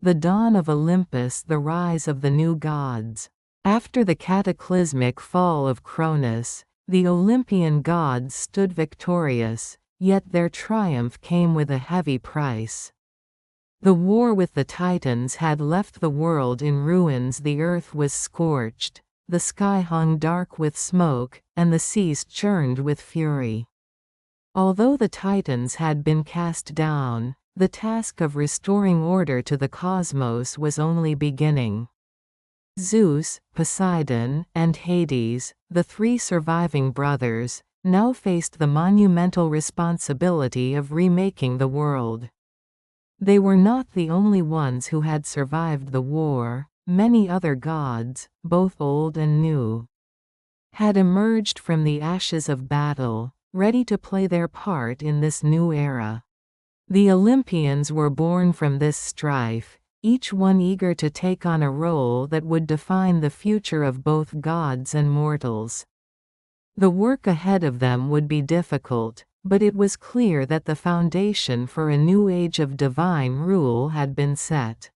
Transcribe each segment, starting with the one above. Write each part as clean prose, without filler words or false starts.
The dawn of Olympus, the rise of the new gods. After the cataclysmic fall of Cronus, the Olympian gods stood victorious, yet their triumph came with a heavy price. The war with the Titans had left the world in ruins. The earth was scorched, the sky hung dark with smoke, and the seas churned with fury. Although the Titans had been cast down, the task of restoring order to the cosmos was only beginning. Zeus, Poseidon, and Hades, the three surviving brothers, now faced the monumental responsibility of remaking the world. They were not the only ones who had survived the war. Many other gods, both old and new, had emerged from the ashes of battle, ready to play their part in this new era. The Olympians were born from this strife, each one eager to take on a role that would define the future of both gods and mortals. The work ahead of them would be difficult, but it was clear that the foundation for a new age of divine rule had been set.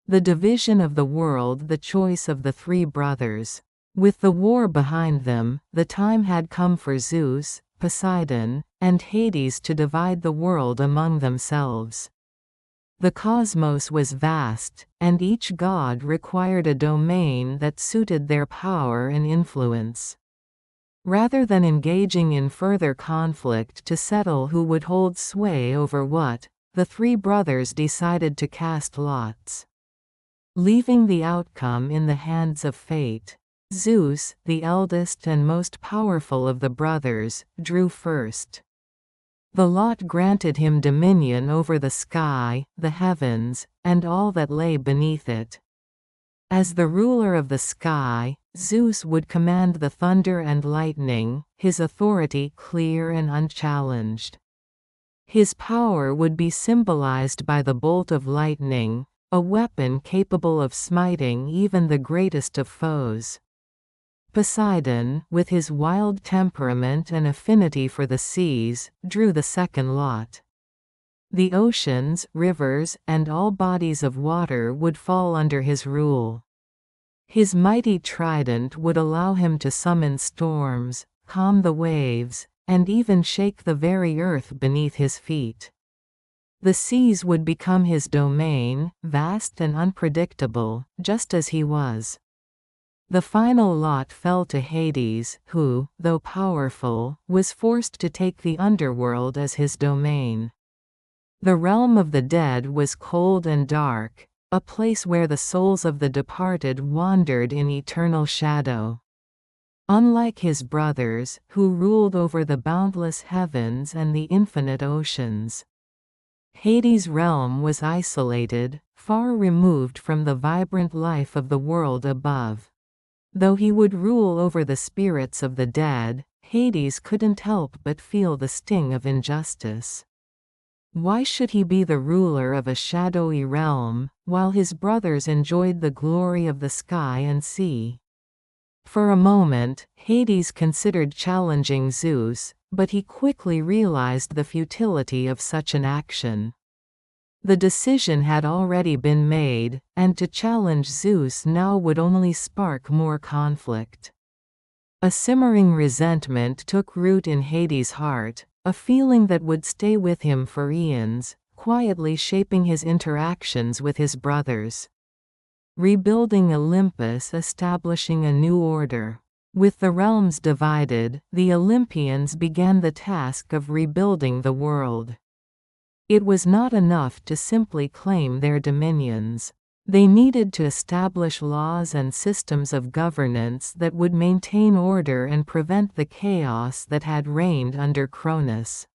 The division of the world, the choice of the three brothers. With the war behind them, the time had come for Zeus, Poseidon, and Hades to divide the world among themselves. The cosmos was vast, and each god required a domain that suited their power and influence. Rather than engaging in further conflict to settle who would hold sway over what, the three brothers decided to cast lots, leaving the outcome in the hands of fate. Zeus, the eldest and most powerful of the brothers, drew first. The lot granted him dominion over the sky, the heavens, and all that lay beneath it. As the ruler of the sky, Zeus would command the thunder and lightning, his authority clear and unchallenged. His power would be symbolized by the bolt of lightning, a weapon capable of smiting even the greatest of foes. Poseidon, with his wild temperament and affinity for the seas, drew the second lot. The oceans, rivers, and all bodies of water would fall under his rule. His mighty trident would allow him to summon storms, calm the waves, and even shake the very earth beneath his feet. The seas would become his domain, vast and unpredictable, just as he was. The final lot fell to Hades, who, though powerful, was forced to take the underworld as his domain. The realm of the dead was cold and dark, a place where the souls of the departed wandered in eternal shadow. Unlike his brothers, who ruled over the boundless heavens and the infinite oceans, Hades' realm was isolated, far removed from the vibrant life of the world above. Though he would rule over the spirits of the dead, Hades couldn't help but feel the sting of injustice. Why should he be the ruler of a shadowy realm, while his brothers enjoyed the glory of the sky and sea? For a moment, Hades considered challenging Zeus, but he quickly realized the futility of such an action. The decision had already been made, and to challenge Zeus now would only spark more conflict. A simmering resentment took root in Hades' heart, a feeling that would stay with him for eons, quietly shaping his interactions with his brothers. Rebuilding Olympus, establishing a new order. With the realms divided, the Olympians began the task of rebuilding the world. It was not enough to simply claim their dominions. They needed to establish laws and systems of governance that would maintain order and prevent the chaos that had reigned under Cronus.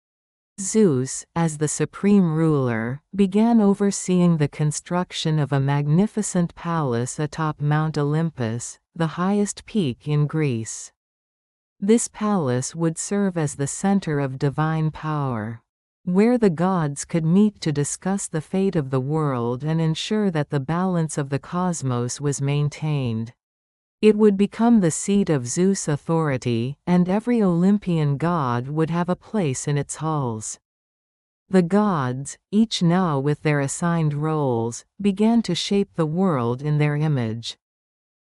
Zeus, as the supreme ruler, began overseeing the construction of a magnificent palace atop Mount Olympus, the highest peak in Greece. This palace would serve as the center of divine power, where the gods could meet to discuss the fate of the world and ensure that the balance of the cosmos was maintained. It would become the seat of Zeus' authority, and every Olympian god would have a place in its halls. The gods, each now with their assigned roles, began to shape the world in their image.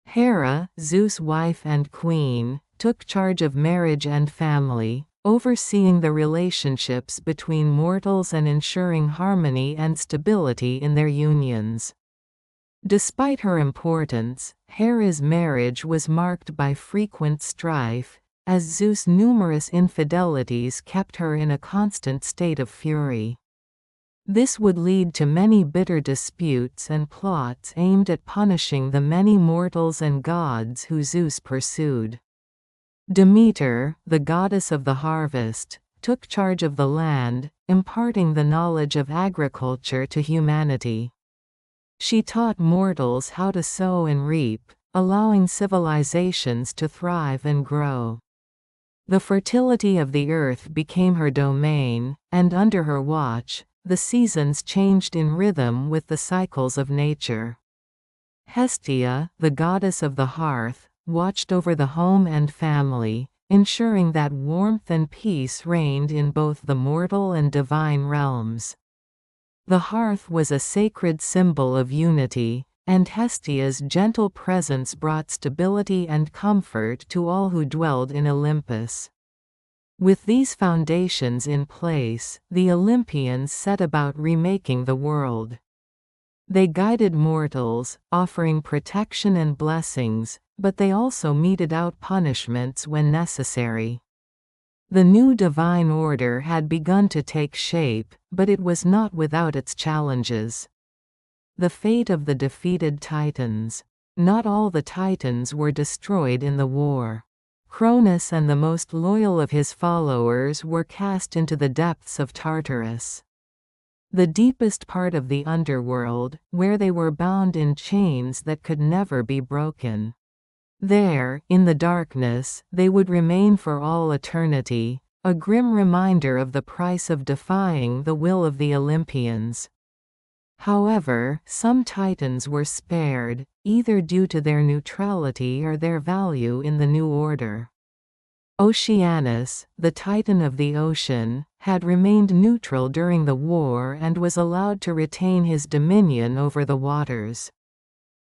Hera, Zeus' wife and queen, took charge of marriage and family, overseeing the relationships between mortals and ensuring harmony and stability in their unions. Despite her importance, Hera's marriage was marked by frequent strife, as Zeus' numerous infidelities kept her in a constant state of fury. This would lead to many bitter disputes and plots aimed at punishing the many mortals and gods who Zeus pursued. Demeter, the goddess of the harvest, took charge of the land, imparting the knowledge of agriculture to humanity. She taught mortals how to sow and reap, allowing civilizations to thrive and grow. The fertility of the earth became her domain, and under her watch, the seasons changed in rhythm with the cycles of nature. Hestia, the goddess of the hearth, watched over the home and family, ensuring that warmth and peace reigned in both the mortal and divine realms. The hearth was a sacred symbol of unity, and Hestia's gentle presence brought stability and comfort to all who dwelled in Olympus. With these foundations in place, the Olympians set about remaking the world. They guided mortals, offering protection and blessings, but they also meted out punishments when necessary. The new divine order had begun to take shape, but it was not without its challenges. The fate of the defeated Titans. Not all the Titans were destroyed in the war. Cronus and the most loyal of his followers were cast into the depths of Tartarus, the deepest part of the underworld, where they were bound in chains that could never be broken. There, in the darkness, they would remain for all eternity, a grim reminder of the price of defying the will of the Olympians. However, some Titans were spared, either due to their neutrality or their value in the new order. Oceanus, the Titan of the ocean, had remained neutral during the war and was allowed to retain his dominion over the waters.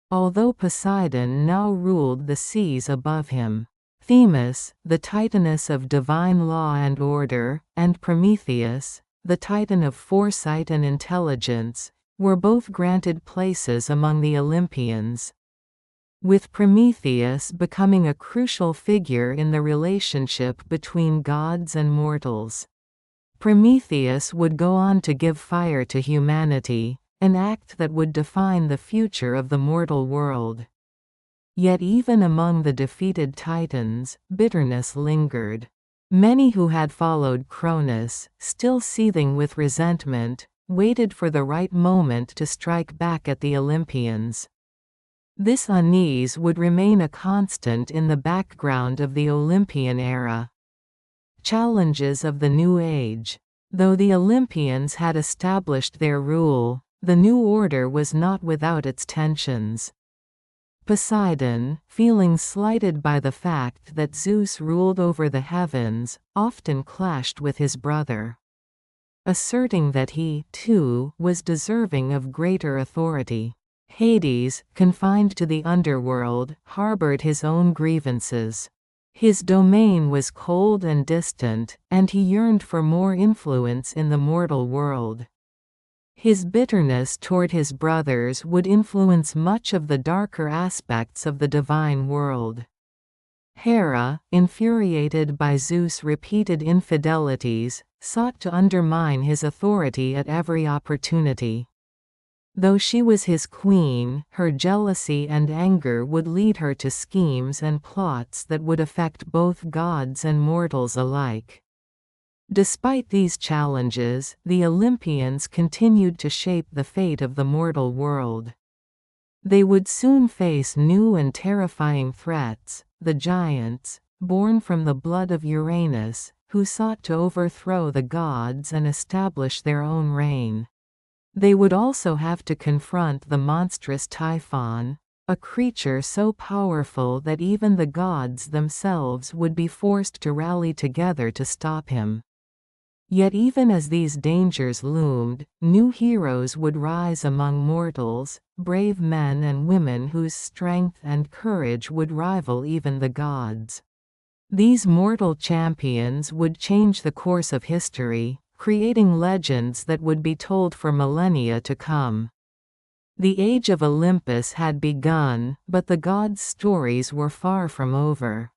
Although Poseidon now ruled the seas above him. Themis, the Titaness of divine law and order, and Prometheus, the Titan of foresight and intelligence, were both granted places among the Olympians, with Prometheus becoming a crucial figure in the relationship between gods and mortals. Prometheus would go on to give fire to humanity, an act that would define the future of the mortal world. Yet even among the defeated Titans, bitterness lingered. Many who had followed Cronus, still seething with resentment, waited for the right moment to strike back at the Olympians. This unease would remain a constant in the background of the Olympian era. Challenges of the New Age. Though the Olympians had established their rule, the new order was not without its tensions. Poseidon, feeling slighted by the fact that Zeus ruled over the heavens, often clashed with his brother, asserting that he, too, was deserving of greater authority. Hades, confined to the underworld, harbored his own grievances. His domain was cold and distant, and he yearned for more influence in the mortal world. His bitterness toward his brothers would influence much of the darker aspects of the divine world. Hera, infuriated by Zeus' repeated infidelities, sought to undermine his authority at every opportunity. Though she was his queen, her jealousy and anger would lead her to schemes and plots that would affect both gods and mortals alike. Despite these challenges, the Olympians continued to shape the fate of the mortal world. They would soon face new and terrifying threats, the giants, born from the blood of Uranus, who sought to overthrow the gods and establish their own reign. They would also have to confront the monstrous Typhon, a creature so powerful that even the gods themselves would be forced to rally together to stop him. Yet even as these dangers loomed, new heroes would rise among mortals, brave men and women whose strength and courage would rival even the gods. These mortal champions would change the course of history, creating legends that would be told for millennia to come. The age of Olympus had begun, but the gods' stories were far from over.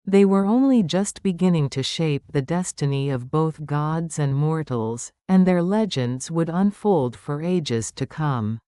They were only just beginning to shape the destiny of both gods and mortals, and their legends would unfold for ages to come.